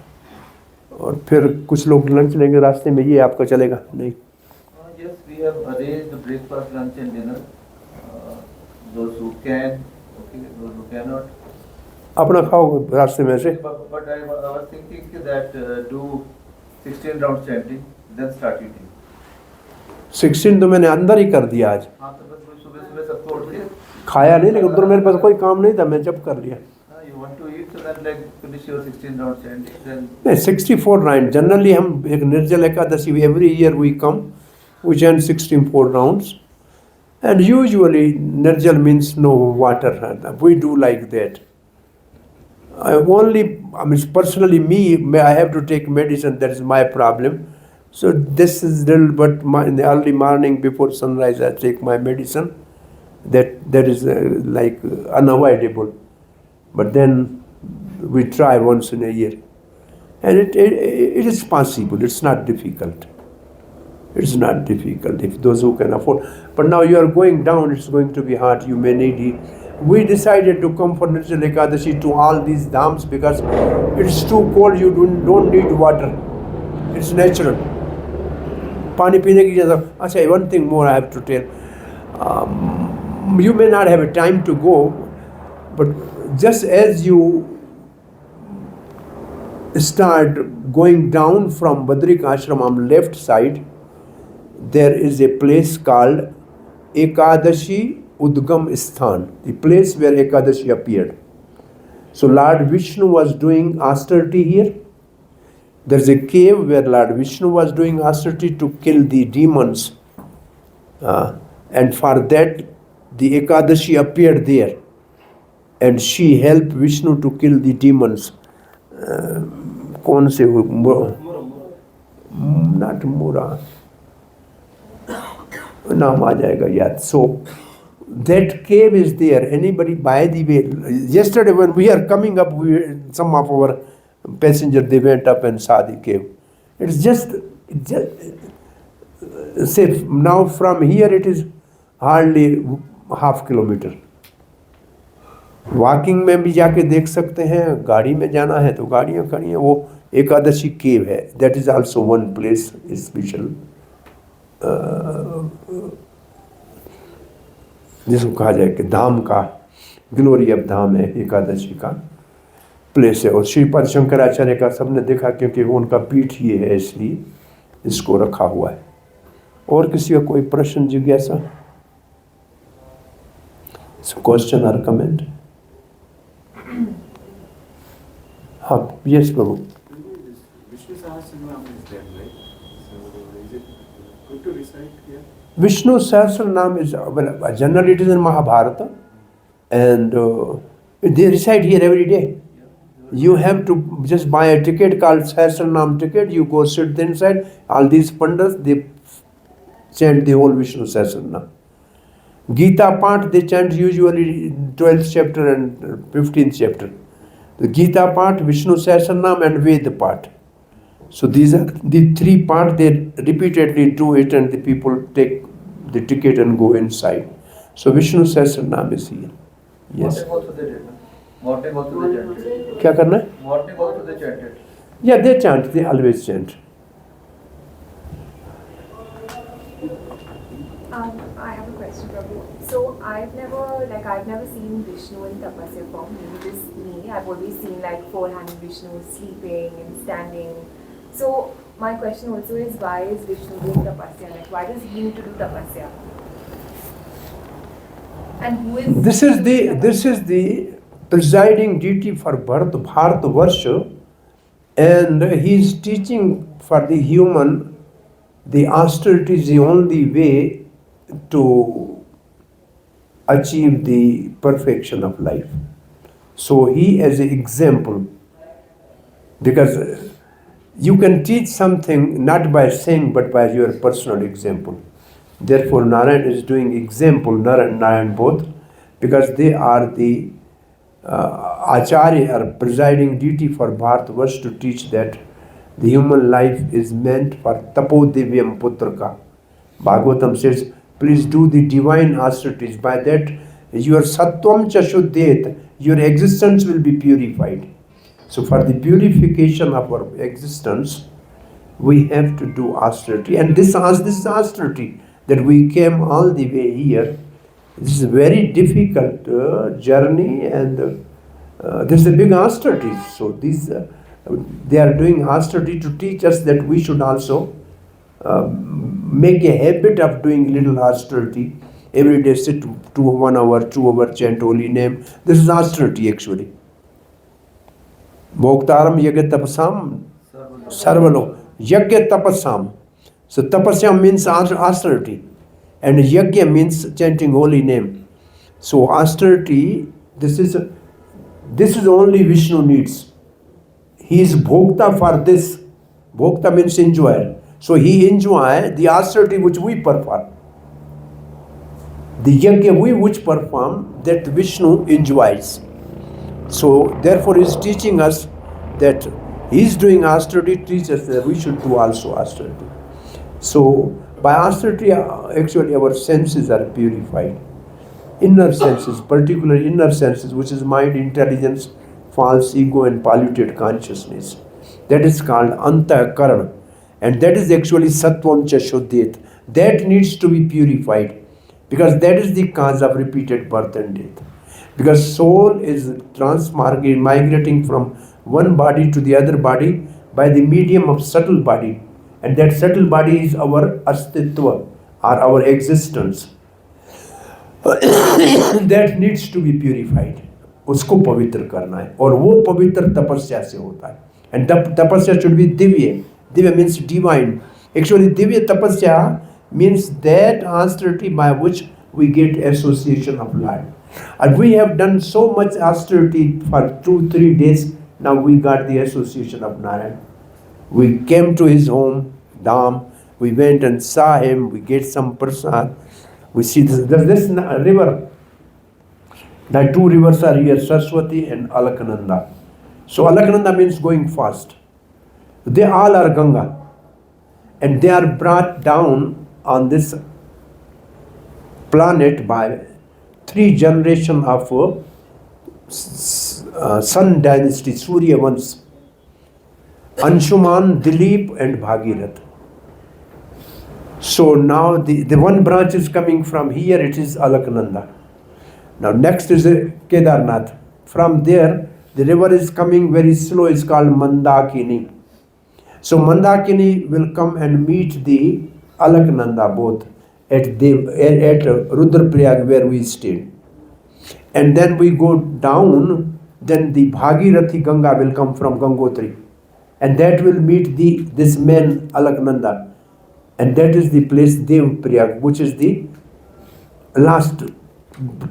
और फिर कुछ लोग लंच लेंगे रास्ते में, ये आपका चलेगा नहीं? Yes, we have arranged breakfast, lunch and dinner. Those who can, okay, those who cannot. अपना खाओ रास्ते में से। But I was thinking that do 16 rounds chanting, then start eating. 16 तो मैंने अंदर ही कर दिया आज। हाँ, तो बस सुबह सबको उठ के खाया नहीं, लेकिन उधर मेरे पास कोई काम नहीं था, मैं जब कर लिया। You want to eat, so then like finish your 16 rounds chanting, then. नहीं, 64 राउंड जनरली हम एक Nirjal Ekadashi, every year we come, we chant 64 rounds, and usually nirjal means no water, we do like that. Personally me, I have to take medicine, that is my problem. So this is little, but in the early morning before sunrise I take my medicine. That is like unavoidable. But then we try once in a year. And it is possible, it's not difficult. It's not difficult if those who can afford. But now you are going down, it's going to be hard, you may need it. We decided to come for Nirjal Ekadashi to all these dhams because it's too cold, you don't need water. It's natural. Pani peene ki jagah. Achha, one thing more I have to tell. You may not have a time to go, but just as you start going down from Badrik Ashram on left side, there is a place called Ekadashi Udgam Sthan, the place where Ekadashi appeared. So Lord Vishnu was doing austerity here. There's a cave where Lord Vishnu was doing austerity to kill the demons. And for that, the Ekadashi appeared there. And she helped Vishnu to kill the demons. कौन से not Mura, नाम आ जाएगा याद. So that cave is there. Anybody, by the way, yesterday when we are coming up, some of our passengers, they went up and saw the cave. It's just say now from here it is hardly half kilometer. Walking में भी जाके देख सकते हैं, गाड़ी में जाना है तो गाड़ियाँ खड़ी हैं. वो एकादशी केव है. That is also one place special, जिसको कहा जाए कि धाम का ग्लोरी ऑफ धाम है, एकादशी का प्लेस है. और श्रीपाद शंकराचार्य का सबने देखा, क्योंकि वो उनका पीठ ये है इसलिए इसको रखा हुआ है. और किसी का कोई प्रश्न जिज्ञासा, क्वेश्चन और कमेंट? हाँ, yes Prabhu. Vishnu Sahasranam is there, right? So is it good to recite here? Vishnu Sahasranam is, well, generally it is in Mahabharata, and they recite here every day. You have to just buy a ticket called Sahasranam ticket. You go sit inside. All these pandits, they chant the whole Vishnu Sahasranam. Gita Path, they chant usually 12th chapter and 15th chapter. The Gita Path, Vishnu Sahasranam and Veda Path. So these are the three parts, they repeatedly do it and the people take the ticket and go inside. So Vishnu Sahasranam is here. Yes. Morning also they did. Morning also they chanted. क्या करना है? Morning also they chanted. Yeah, they chant, they always chant. I have a question, Prabhu. So I've never seen Vishnu in tapasya form. Maybe just me. I've always seen like four-handed Vishnu sleeping and standing. So my question also is, why is Vishnu doing tapasya? Like, why does he need to do tapasya? And who is This is the presiding deity for Bharatavarsha, and he is teaching for the human the austerity is the only way to achieve the perfection of life. So he as an example, because you can teach something not by saying but by your personal example. Therefore Narayan is doing example, Narayan both, because they are the Acharya or presiding deity for Bharatavarsha to teach that the human life is meant for tapo divyam putraka. Bhagavatam says, please do the divine austerities. By that, your sattvam cha shuddhet, your existence will be purified. So for the purification of our existence, we have to do austerity. And this is austerity, that we came all the way here. This is a very difficult journey, and this is a big austerity. So they are doing austerity to teach us that we should also make a habit of doing little austerity. Every day sit to 1 hour, 2 hour, chant holy name. This is austerity actually. Bhoktaram yagya tapasam sarvalo. Yagya tapasam. So tapasya means austerity. And yagya means chanting holy name. So austerity, this is only Vishnu needs. He is bhokta for this. Bhokta means enjoyer. So he enjoy the austerity which we perform. The yajna we which perform, that Vishnu enjoys. So therefore he is teaching us that he is doing austerity, teaches us that we should do also austerity. So by austerity actually our senses are purified. Inner senses, particularly inner senses, which is mind, intelligence, false ego and polluted consciousness. That is called antahkarana. And that is actually sattvam cha shuddhet. That needs to be purified, because that is the cause of repeated birth and death. Because soul is migrating from one body to the other body by the medium of subtle body. And that subtle body is our astitva, or our existence. That needs to be purified. उसको पवित्र करना है, और वो पवित्र तपस्या से होता है. And tapasya should be divya. Divya means divine. Actually, divya tapasya means that austerity by which we get association of Lord. And we have done so much austerity for 2-3 days. Now we got the association of Narayan. We came to his home, Dham. We went and saw him. We get some prasad. We see this river. The two rivers are here, Saraswati and Alaknanda. So Alaknanda means going fast. They all are Ganga. And they are brought down on this planet by 3 generations of Sun dynasty, Surya Vans. Anshuman, Dilip and Bhagirath. So now the one branch is coming from here, it is Alaknanda. Now next is Kedarnath. From there, the river is coming very slow, it's called Mandakini. So Mandakini will come and meet the Alaknanda both at Rudraprayag where we stayed. And then we go down, then the Bhagirathi Ganga will come from Gangotri. And that will meet this man Alaknanda. And that is the place Devprayag, which is the last.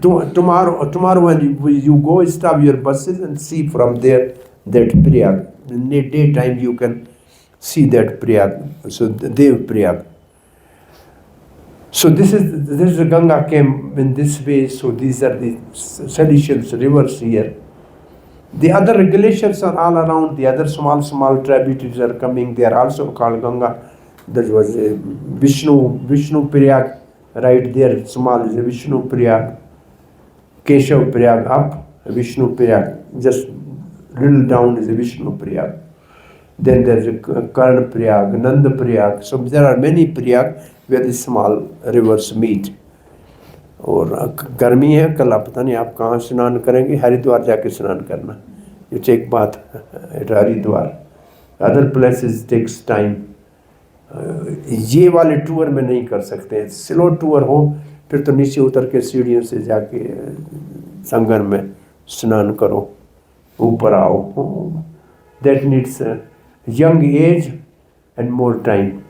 Tomorrow when you go, stop your buses and see from there that Prayag. In the daytime you can see that Prayag. So Devprayag. So this is the Ganga came in this way. So these are the seditious rivers here. The other glaciers are all around. The other small tributaries are coming. They are also called Ganga. There was a Vishnu Prayag right there. Small is a Vishnu Prayag. Keshav Prayag up, Vishnu Prayag. Just little down is a Vishnu Prayag. Then there is a Karna Prayag, Nanda Prayag. So there are many Prayag where the small rivers meet. और गर्मी है, कल आप पता नहीं आप कहाँ स्नान करेंगे. हरिद्वार जाके स्नान करना. You take bath at Haridwar. Other places takes time. ये वाले टूर में नहीं कर सकते हैं. स्लो टूर हो फिर तो नीचे उतर के सीढ़ियों से जाके संगम में स्नान करो, ऊपर आओ. That needs young age and more time.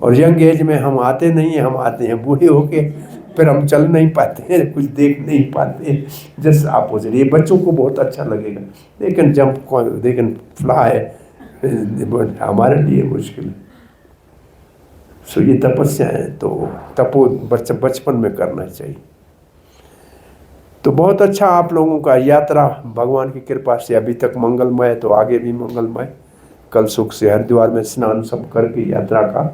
और यंग एज में हम आते नहीं हैं, हम आते हैं बूढ़े होके, फिर हम चल नहीं पाते हैं, कुछ देख नहीं पाते हैं. Just opposite. ये बच्चों को बहुत अच्छा लगेगा. They can jump, they can fly, but हमारे लिए मुश्किल है. सो ये तपस्या है, तो तपो बचपन में करना चाहिए. तो बहुत अच्छा आप लोगों का यात्रा भगवान की कृपा से अभी तक मंगलमय, तो आगे भी मंगलमय. कल सुख से हरिद्वार में स्नान सब करके यात्रा का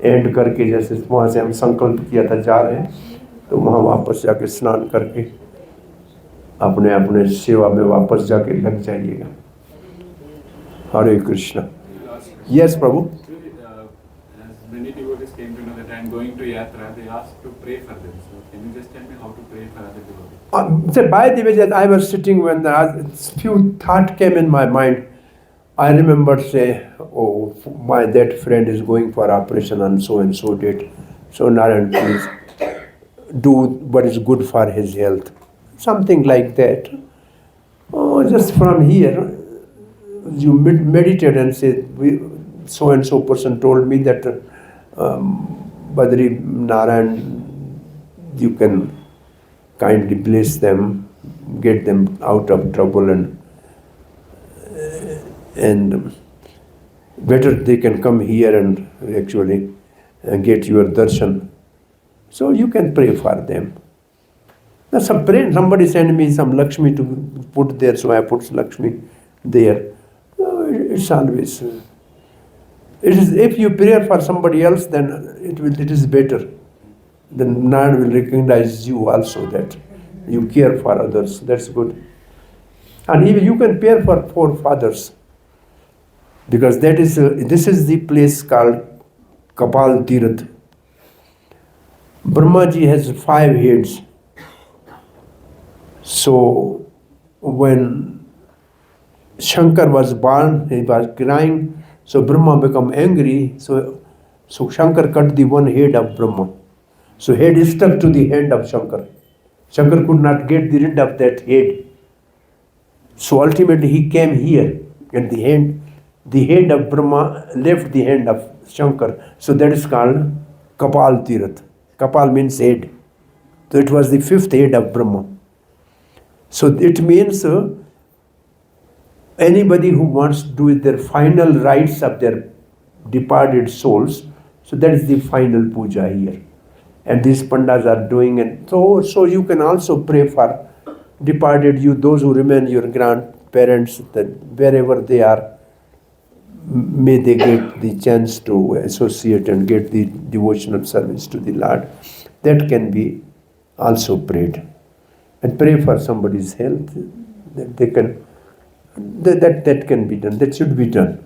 एंड करके, जैसे वहाँ से हम संकल्प किया था जा रहे हैं, तो वहाँ वापस जाके स्नान करके अपने अपने सेवा में वापस जाके लग जाइएगा. हरे Krishna. Yes Prabhu. Many devotees came to know that I am going to Yatra. They asked to pray for them. So can you just tell me how to pray for other devotees? So by the way that I was sitting when few thought came in my mind, I remember say, oh, that friend is going for operation and so date. So Narayan, please do what is good for his health. Something like that. Oh, just from here, you meditate and say, so person told me that Badri Narayan, you can kindly bless them, get them out of trouble, and better they can come here and actually get your darshan. So you can pray for them. Now somebody sent me some Lakshmi to put there, so I put Lakshmi there. It's always. It is, if you pray for somebody else, then it is better. Then Narayan will recognize you also that you care for others. That's good. And even you can pray for forefathers, because that is this is the place called Kapal Tirath. Brahmaji has 5 heads. So when Shankar was born, he was crying. So Brahma became angry. So Shankar cut the one head of Brahma. So head is stuck to the hand of Shankar. Shankar could not get rid of that head. So ultimately he came here, and the head of Brahma left the hand of Shankar. So that is called Kapal Tirath. Kapal means head. So it was the 5th head of Brahma. So it means anybody who wants to do their final rites of their departed souls, so that is the final puja here. And these pandas are doing it. So you can also pray for departed you, those who remain, your grandparents, that wherever they are, may they get the chance to associate and get the devotional service to the Lord. That can be also prayed. And pray for somebody's health, that they can, that can be done, that should be done.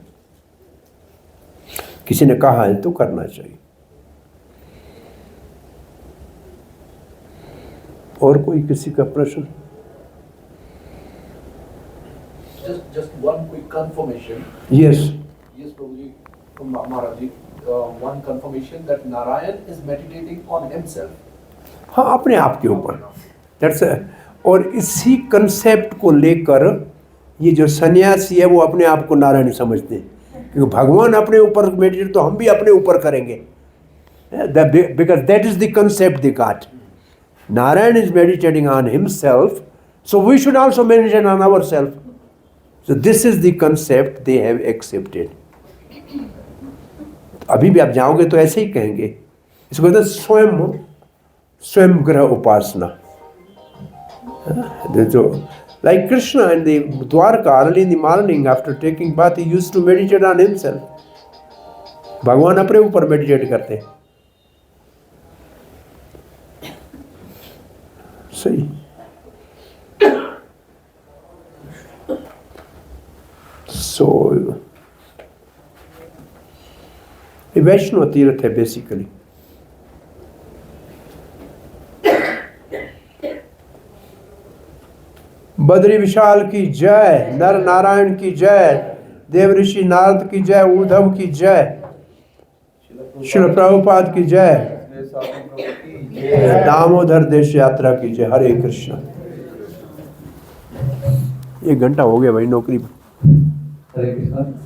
किसी ने कहा है तो करना चाहिए. और कोई किसी का प्रश्न? Just one quick confirmation. Yes. Yes, Prabhuji, from Maharaji. One confirmation that Narayan is meditating on himself. हाँ, अपने आप के ऊपर. That's और इसी कंसेप्ट को लेकर ये जो सन्यासी है वो अपने आप को नारायण समझते हैं, क्योंकि भगवान अपने ऊपर मेडिटेट तो हम भी अपने ऊपर करेंगे. Because that is the concept they got. Narayan is meditating on himself, so we should also meditate on ourselves. So this is the concept they have accepted. अभी भी आप जाओगे तो ऐसे ही कहेंगे इसको कहते हैं स्वयं ग्रह उपासना। जो like Krishna in the Dwarka early in the morning after taking bath, he used to meditate on himself. भगवान अपने ऊपर मेडिटेट करते हैं। सही। So ये वैष्णव तीर्थ है बेसिकली। बद्री विशाल की जय, नर नारायण की जय, देव ऋषि नारद की जय, उद्धव की जय, श्रील प्रभुपाद की जय, दामोदर देश यात्रा की जय। हरे कृष्णा। 1 घंटा हो गया भाई नौकरी पर। हरे कृष्णा।